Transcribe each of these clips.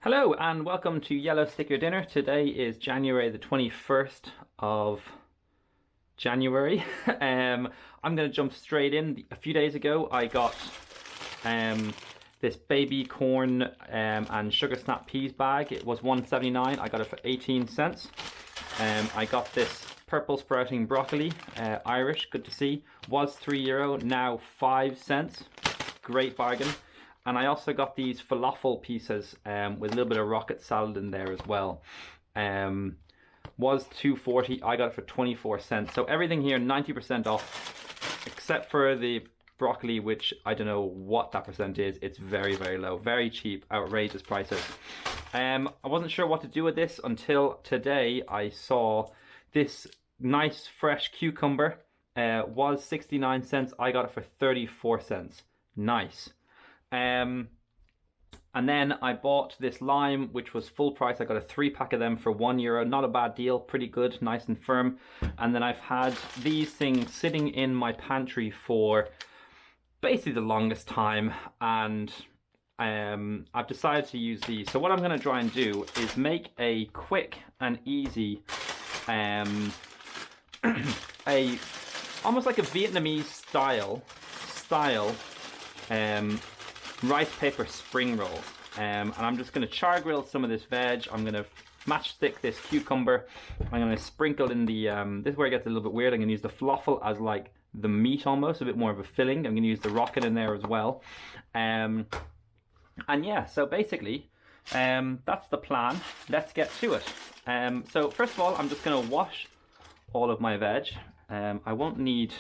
Hello and welcome to Yellow Sticker Dinner. Today is January the 21st of January. I'm going to jump straight in. A few days ago I got this baby corn and sugar snap peas bag. It was $1.79. I got it for 18 cents. I got this purple sprouting broccoli, Irish, good to see. Was €3, now 5 cents. Great bargain. And I also got these falafel pieces with a little bit of rocket salad in there as well. Was $2.40, I got it for 24 cents. So everything here 90% off, except for the broccoli, which I don't know what that percent is. It's very, very low, very cheap, outrageous prices. I wasn't sure what to do with this until today. I saw this nice fresh cucumber, was 69 cents. I got it for 34 cents. Nice. And then I bought this lime, which was full price. I got a 3-pack of them for €1. Not a bad deal, pretty good, nice and firm. And then I've had these things sitting in my pantry for basically the longest time, and I've decided to use these. So what I'm going to try and do is make a quick and easy, almost like a Vietnamese style rice paper spring roll, and I'm just going to char grill some of this veg. I'm going to matchstick this cucumber. I'm going to sprinkle in the this is where it gets a little bit weird. I'm going to use the falafel as like the meat, almost a bit more of a filling. I'm going to use the rocket in there as well, and yeah, so basically that's the plan. Let's get to it. So first of all, I'm just going to wash all of my veg. I won't need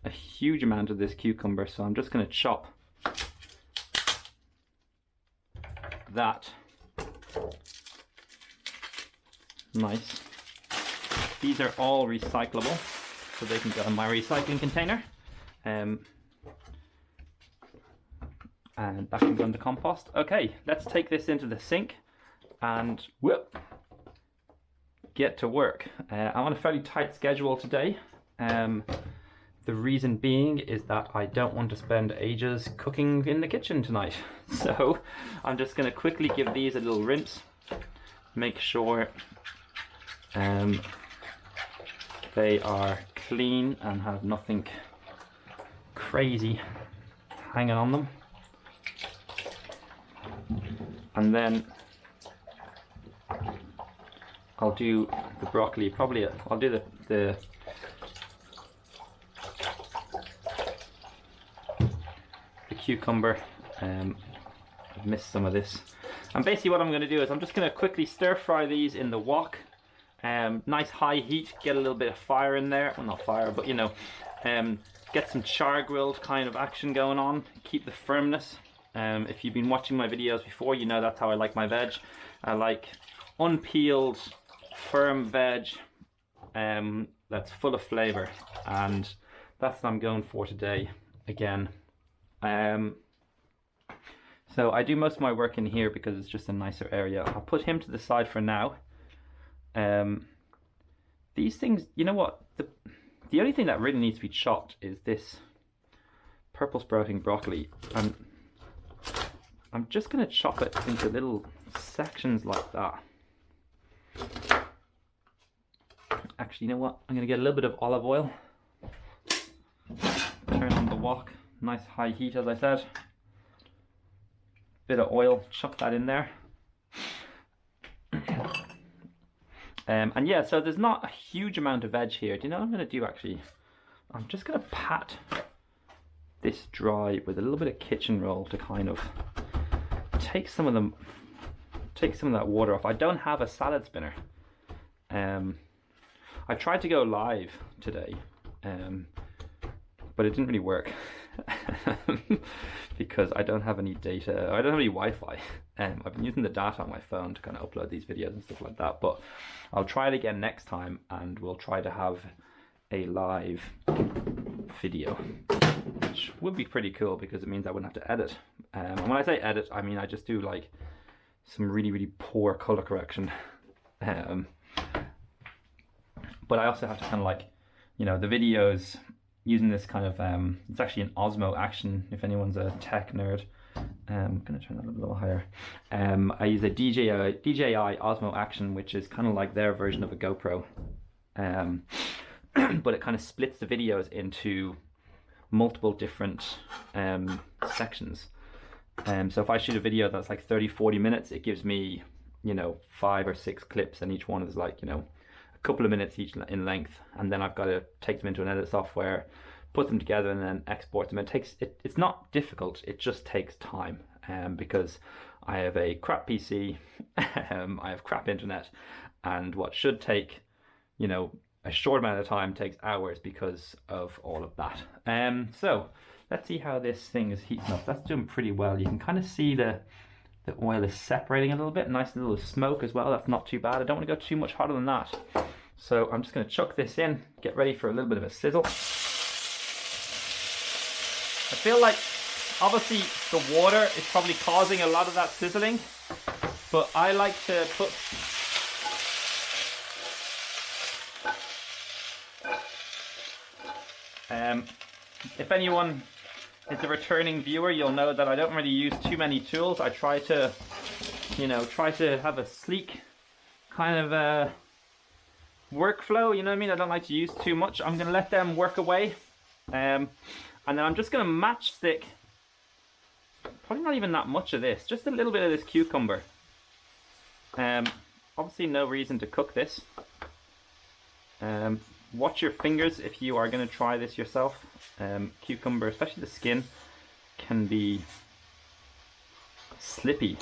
a huge amount of this cucumber, so I'm just going to chop that. Nice. These are all recyclable, so they can go in my recycling container, and that can go in the compost. Okay, let's take this into the sink and whoop, get to work. I'm on a fairly tight schedule today. The reason being is that I don't want to spend ages cooking in the kitchen tonight. So I'm just going to quickly give these a little rinse. Make sure they are clean and have nothing crazy hanging on them. And then I'll do the broccoli. Probably I'll do the cucumber. I've missed some of this, and basically what I'm going to do is I'm just going to quickly stir fry these in the wok. Nice high heat, get a little bit of fire in there. Well, not fire, but you know, get some char grilled kind of action going on, keep the firmness. If you've been watching my videos before, you know that's how I like my veg. I like unpeeled firm veg that's full of flavor, and that's what I'm going for today again. So I do most of my work in here because it's just a nicer area. I'll put him to the side for now. These things, you know what, the only thing that really needs to be chopped is this purple sprouting broccoli, and I'm just going to chop it into little sections like that. Actually, you know what, I'm going to get a little bit of olive oil, turn on the wok. Nice high heat, as I said. Bit of oil, chuck that in there. And yeah, so there's not a huge amount of veg here. Do you know what I'm going to do actually? I'm just going to pat this dry with a little bit of kitchen roll to kind of take some of that water off. I don't have a salad spinner. I tried to go live today, but it didn't really work. Because I don't have any data, I don't have any Wi-Fi. I've been using the data on my phone to kind of upload these videos and stuff like that, but I'll try it again next time, and we'll try to have a live video, which would be pretty cool because it means I wouldn't have to edit. And when I say edit, I mean I just do like some really, really poor color correction. But I also have to kind of like, you know, the videos using this kind of, it's actually an Osmo Action, if anyone's a tech nerd. I'm going to turn that a little higher. I use a DJI Osmo Action, which is kind of like their version of a GoPro. But it kind of splits the videos into multiple different sections. So if I shoot a video that's like 30-40 minutes, it gives me, you know, 5 or 6 clips, and each one is like, you know, a couple of minutes each in length. And then I've got to take them into an edit software, put them together, and then export them. It's not difficult, it just takes time, because I have a crap PC, I have crap internet, and what should take, you know, a short amount of time takes hours because of all of that. So let's see how this thing is heating up. That's doing pretty well. You can kind of see the oil is separating a little bit. Nice little smoke as well. That's not too bad. I don't want to go too much hotter than that. So I'm just going to chuck this in, get ready for a little bit of a sizzle. I feel like obviously the water is probably causing a lot of that sizzling, but I like to put if anyone is a returning viewer, you'll know that I don't really use too many tools. I try to, you know, have a sleek kind of workflow, you know what I mean? I don't like to use too much. I'm going to let them work away. And then I'm just going to matchstick, probably not even that much of this, just a little bit of this cucumber. Obviously no reason to cook this. Watch your fingers if you are going to try this yourself. Cucumber, especially the skin, can be slippy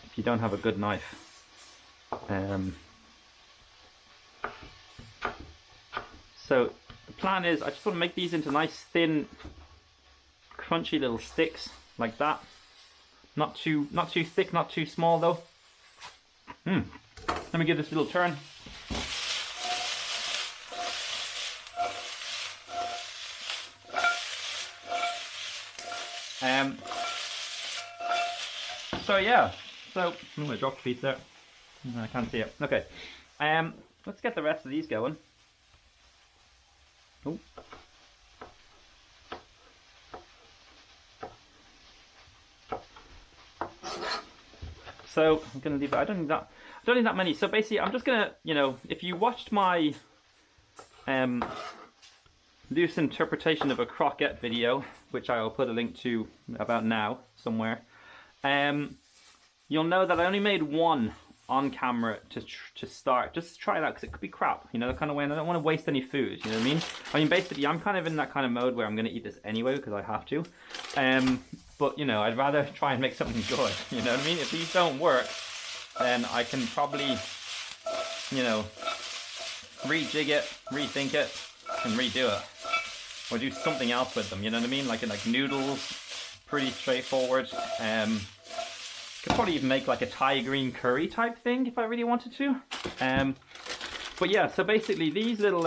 if you don't have a good knife. So the plan is I just want to make these into nice thin crunchy little sticks like that. Not too thick, not too small though. Let me give this a little turn. So yeah, I'm gonna drop the piece there. I can't see it. Okay, let's get the rest of these going. Oh. So I'm gonna leave that. I don't need that many. So basically, I'm just gonna, you know, if you watched my loose interpretation of a croquette video, which I will put a link to about now somewhere, you'll know that I only made one on camera to start, just to try it out, because it could be crap, you know, the kind of way, and I don't want to waste any food, you know what I mean? I mean, basically, I'm kind of in that kind of mode where I'm going to eat this anyway, because I have to, but, you know, I'd rather try and make something good, you know what I mean? If these don't work, then I can probably, you know, rejig it, rethink it, and redo it, or do something else with them, you know what I mean? Like noodles, pretty straightforward. Could probably even make like a Thai green curry type thing if I really wanted to. But yeah, so basically these little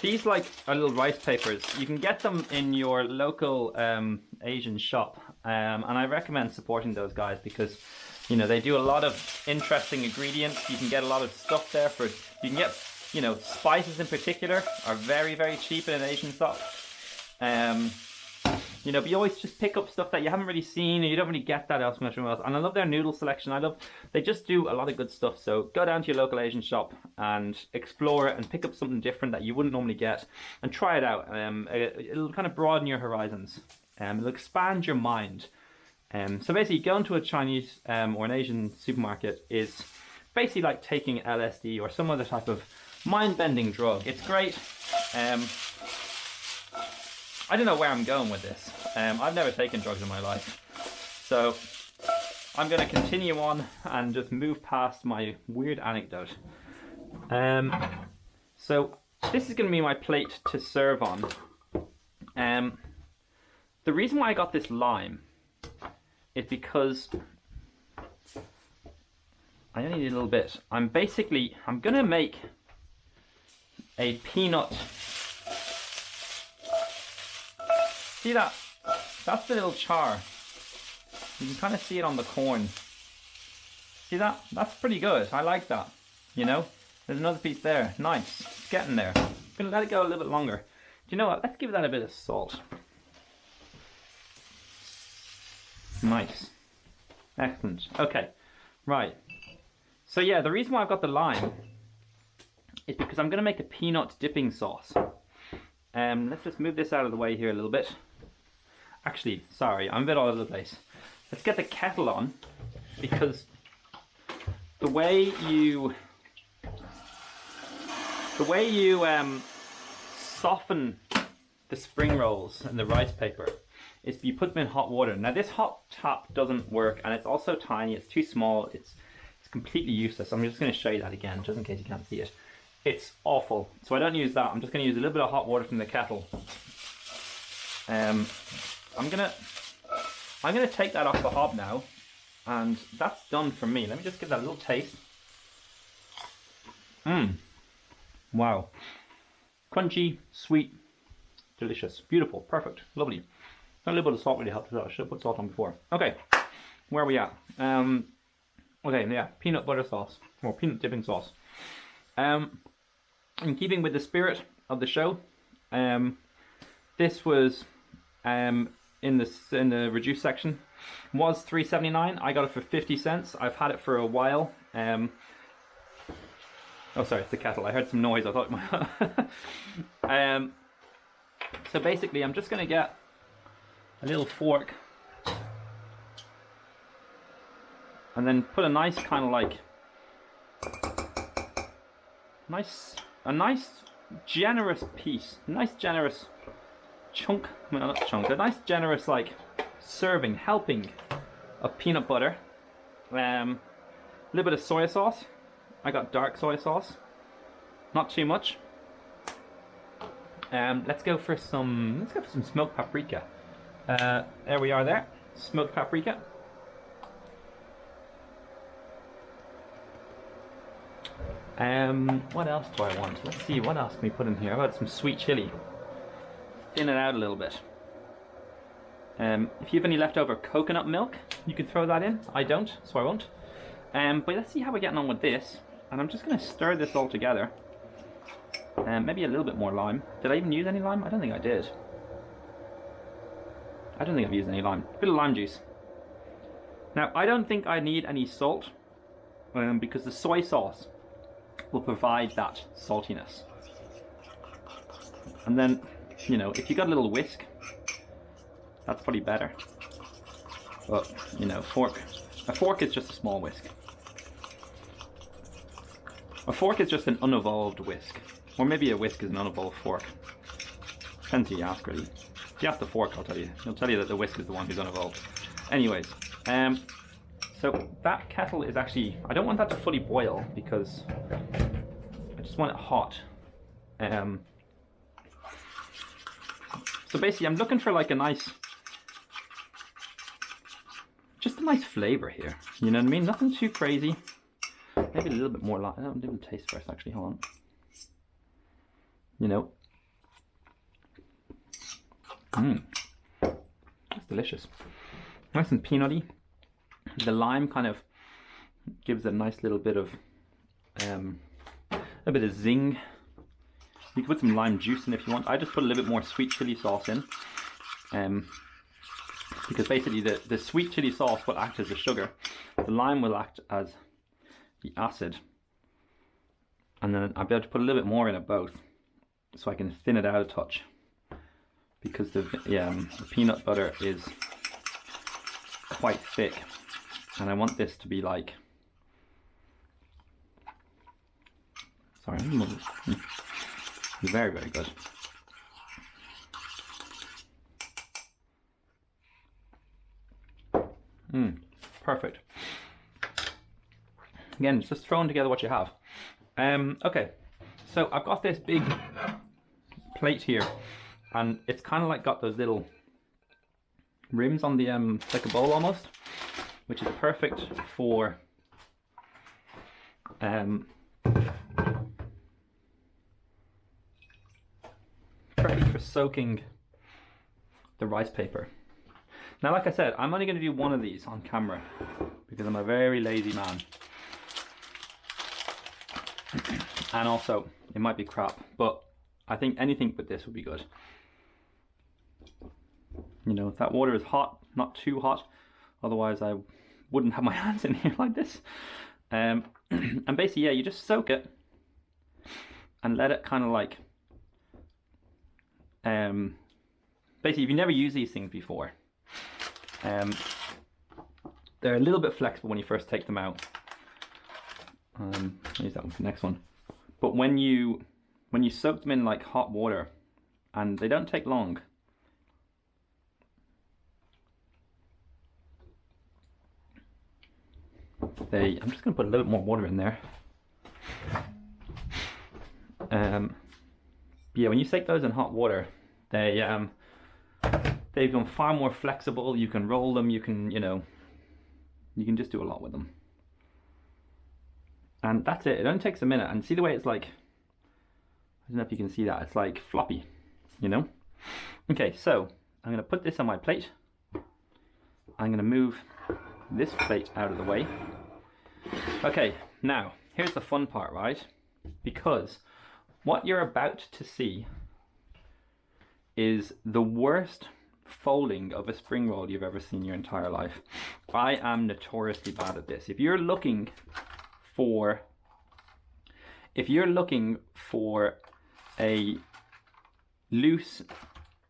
these like are little rice papers. You can get them in your local Asian shop, and I recommend supporting those guys because, you know, they do a lot of interesting ingredients. You can get a lot of stuff there for, you can get, you know, spices in particular are very, very cheap in an Asian shop. You know, but you always just pick up stuff that you haven't really seen, and you don't really get that elsewhere. And I love their noodle selection. They just do a lot of good stuff. So go down to your local Asian shop and explore it and pick up something different that you wouldn't normally get and try it out. It'll kind of broaden your horizons. It'll expand your mind. So basically going to a Chinese or an Asian supermarket is basically like taking LSD or some other type of mind-bending drug. It's great. I don't know where I'm going with this. I've never taken drugs in my life. So I'm going to continue on and just move past my weird anecdote. So this is going to be my plate to serve on. The reason why I got this lime is because I only need a little bit. I'm going to make a peanut. See that? That's the little char. You can kind of see it on the corn. See that? That's pretty good. I like that. You know? There's another piece there. Nice. It's getting there. I'm going to let it go a little bit longer. you know what? Let's give that a bit of salt. Nice. Excellent. Okay. Right. So yeah, the reason why I've got the lime is because I'm going to make a peanut dipping sauce. Let's just move this out of the way here a little bit. Actually, sorry, I'm a bit all over the place. Let's get the kettle on, because the way you soften the spring rolls and the rice paper is if you put them in hot water. Now this hot top doesn't work, and it's also tiny, it's too small, it's completely useless. I'm just going to show you that again, just in case you can't see it. It's awful, so I don't use that. I'm just going to use a little bit of hot water from the kettle. I'm gonna take that off the hob now, and that's done for me. Let me just give that a little taste. Wow. Crunchy, sweet, delicious, beautiful, perfect, lovely. A little bit of salt really helped as well. I should have put salt on before. Okay, where are we at? Okay, yeah, peanut butter sauce, or peanut dipping sauce. In keeping with the spirit of the show, this was in the reduced section, was $3.79. I got it for 50 cents. I've had it for a while. Oh, sorry, it's the kettle. I heard some noise. I thought. So basically, I'm just gonna get a little fork and then put a nice kind of like a nice generous piece, nice generous chunk, well, not chunk, a nice generous like serving, helping of peanut butter, a little bit of soy sauce. I got dark soy sauce, not too much. Let's go for some smoked paprika. There we are there, smoked paprika. What else do I want? Let's see, what else can we put in here? How about some sweet chili? Thin it out a little bit. If you have any leftover coconut milk, you can throw that in. I don't, so I won't. But let's see how we're getting on with this. And I'm just going to stir this all together. Maybe a little bit more lime. Did I even use any lime? I don't think I did. I don't think I've used any lime. A bit of lime juice. Now, I don't think I need any salt, because the soy sauce will provide that saltiness. And then, you know, if you got a little whisk, that's probably better. But, you know, a fork is just a small whisk. A fork is just an unevolved whisk. Or maybe a whisk is an unevolved fork. Depends who you ask, really. If you ask the fork, I'll tell you. He'll tell you that the whisk is the one who's unevolved. Anyways, so that kettle is actually, I don't want that to fully boil because I just want it hot. So basically I'm looking for like a nice, just a nice flavor here. You know what I mean? Nothing too crazy. Maybe a little bit more, a little taste first actually, hold on. You know. That's delicious. Nice and peanutty. The lime kind of gives a nice little bit of zing. You can put some lime juice in if you want. I just put a little bit more sweet chili sauce in, because basically the sweet chili sauce will act as the sugar, the lime will act as the acid, and then I'll be able to put a little bit more in it both, so I can thin it out a touch, because the peanut butter is quite thick. And I want this to be like, sorry, very, very good. Perfect. Again, it's just throwing together what you have. Okay, so I've got this big plate here, and it's kind of like got those little rims on the, like a bowl almost, which is perfect for soaking the rice paper. Now, like I said, I'm only going to do one of these on camera because I'm a very lazy man, and also it might be crap, but I think anything but this would be good. You know, that water is hot, not too hot, otherwise I wouldn't have my hands in here like this. And basically, yeah, you just soak it and let it kind of like, basically, if you never used these things before, they're a little bit flexible when you first take them out. I'll use that one for the next one. But when you soak them in like hot water, and they don't take long, I'm just going to put a little bit more water in there. Yeah, when you soak those in hot water, they become far more flexible. You can roll them. You can, you know, you can just do a lot with them. And that's it. It only takes a minute. And see the way it's like, I don't know if you can see that. It's like floppy, you know. Okay, so I'm going to put this on my plate. I'm going to move this plate out of the way. Okay, now here's the fun part, right? Because what you're about to see is the worst folding of a spring roll you've ever seen in your entire life. I am notoriously bad at this. If you're looking for a loose,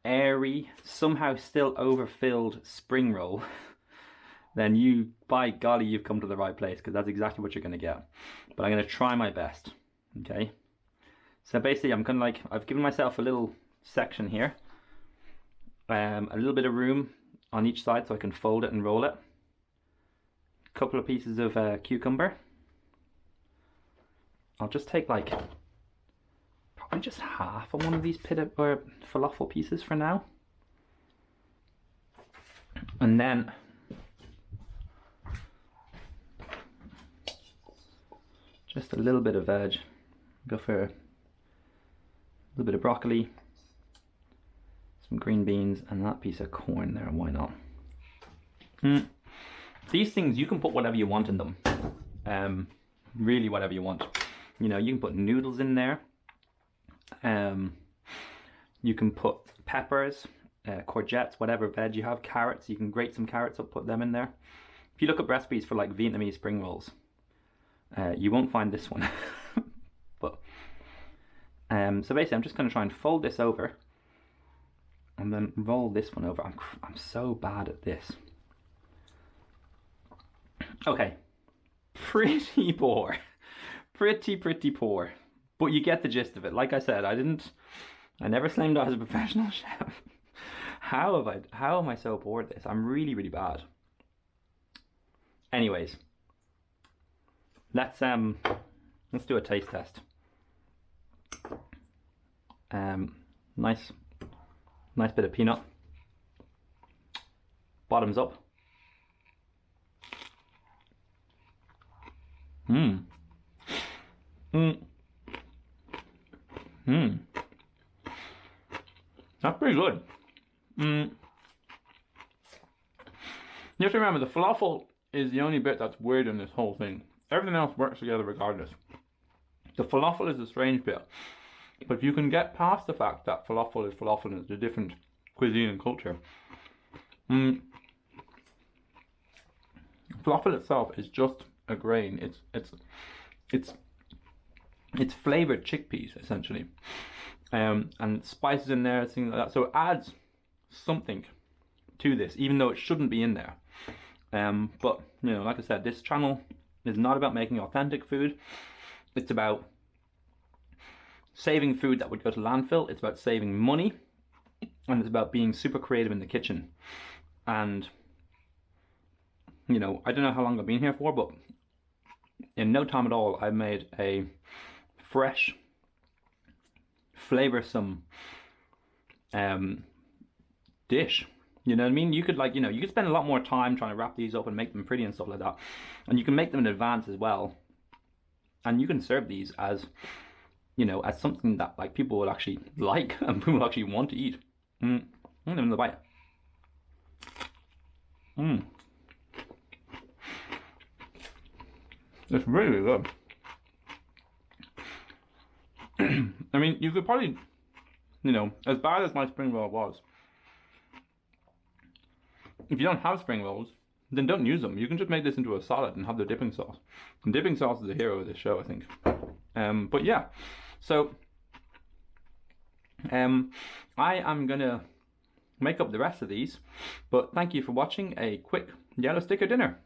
airy, somehow still overfilled spring roll, then you, by golly, you've come to the right place, because that's exactly what you're going to get. But I'm going to try my best, okay? So basically, I'm kind of like, I've given myself a little section here, a little bit of room on each side so I can fold it and roll it. A couple of pieces of cucumber. I'll just take like, probably just half of one of these pita or falafel pieces for now. And then just a little bit of veg. Go for a little bit of broccoli, some green beans, and that piece of corn there. Why not? These things, you can put whatever you want in them. Really whatever you want. You know, you can put noodles in there. You can put peppers, courgettes, whatever veg you have, carrots. You can grate some carrots up, put them in there. If you look up recipes for like Vietnamese spring rolls, you won't find this one. But so basically, I'm just going to try and fold this over, and then roll this one over. I'm so bad at this. Okay, pretty poor, pretty poor. But you get the gist of it. Like I said, I never claimed I was a professional chef. How am I so poor at this? I'm really bad. Anyways, let's do a taste test. Nice bit of peanut. Bottoms up. That's pretty good. You have to remember, the falafel is the only bit that's weird in this whole thing. Everything else works together regardless. The falafel is the strange bit. But if you can get past the fact that falafel is falafel and it's a different cuisine and culture, falafel itself is just a grain. It's flavored chickpeas essentially, and spices in there, things like that. So it adds something to this, even though it shouldn't be in there. But you know, like I said, this channel is not about making authentic food. It's about saving food that would go to landfill. It's about saving money, and it's about being super creative in the kitchen. And you know, I don't know how long I've been here for, but in no time at all, I made a fresh, flavorsome dish. You know what I mean? You could you could spend a lot more time trying to wrap these up and make them pretty and stuff like that. And you can make them in advance as well. And you can serve these as, you know, as something that like people will actually like and people will actually want to eat. I'm gonna bite. It's really good. I mean, you could probably you know, as bad as my spring roll was, if you don't have spring rolls, then don't use them. You can just make this into a salad and have the dipping sauce. And dipping sauce is the hero of this show, I think. But yeah, so I am gonna make up the rest of these. But thank you for watching a quick yellow sticker dinner.